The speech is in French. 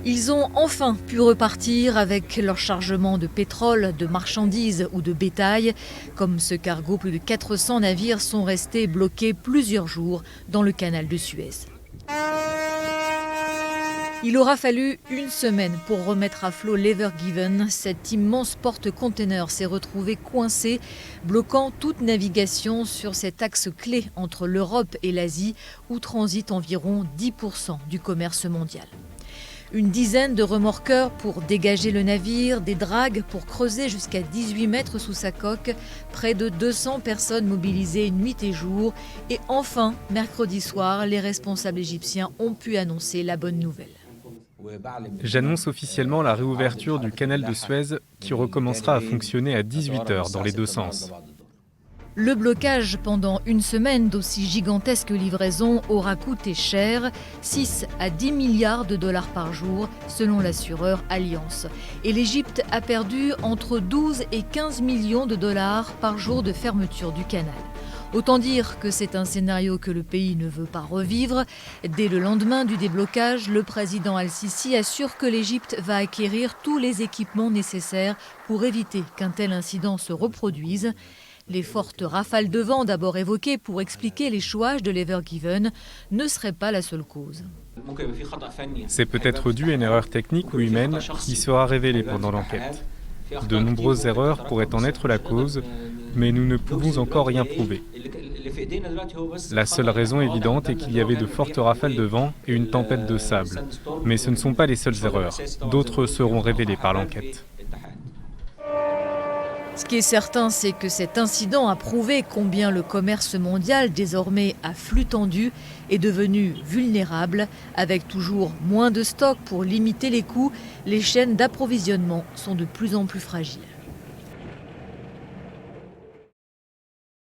Ils ont enfin pu repartir avec leur chargement de pétrole, de marchandises ou de bétail. Comme ce cargo, plus de 400 navires sont restés bloqués plusieurs jours dans le canal de Suez. Il aura fallu une semaine pour remettre à flot l'Ever Given. Cet immense porte-container s'est retrouvé coincé, bloquant toute navigation sur cet axe clé entre l'Europe et l'Asie, où transite environ 10% du commerce mondial. Une dizaine de remorqueurs pour dégager le navire, des dragues pour creuser jusqu'à 18 mètres sous sa coque, près de 200 personnes mobilisées nuit et jour. Et enfin, mercredi soir, les responsables égyptiens ont pu annoncer la bonne nouvelle. J'annonce officiellement la réouverture du canal de Suez qui recommencera à fonctionner à 18h dans les deux sens. Le blocage pendant une semaine d'aussi gigantesques livraisons aura coûté cher, 6 à 10 milliards de dollars par jour, selon l'assureur Allianz. Et l'Égypte a perdu entre 12 et 15 millions de dollars par jour de fermeture du canal. Autant dire que c'est un scénario que le pays ne veut pas revivre. Dès le lendemain du déblocage, le président Al-Sisi assure que l'Égypte va acquérir tous les équipements nécessaires pour éviter qu'un tel incident se reproduise. Les fortes rafales de vent d'abord évoquées pour expliquer l'échouage de l'Ever Given ne seraient pas la seule cause. C'est peut-être dû à une erreur technique ou humaine qui sera révélée pendant l'enquête. De nombreuses erreurs pourraient en être la cause, mais nous ne pouvons encore rien prouver. La seule raison évidente est qu'il y avait de fortes rafales de vent et une tempête de sable. Mais ce ne sont pas les seules erreurs. D'autres seront révélées par l'enquête. Ce qui est certain, c'est que cet incident a prouvé combien le commerce mondial, désormais à flux tendu, est devenu vulnérable. Avec toujours moins de stocks pour limiter les coûts, les chaînes d'approvisionnement sont de plus en plus fragiles.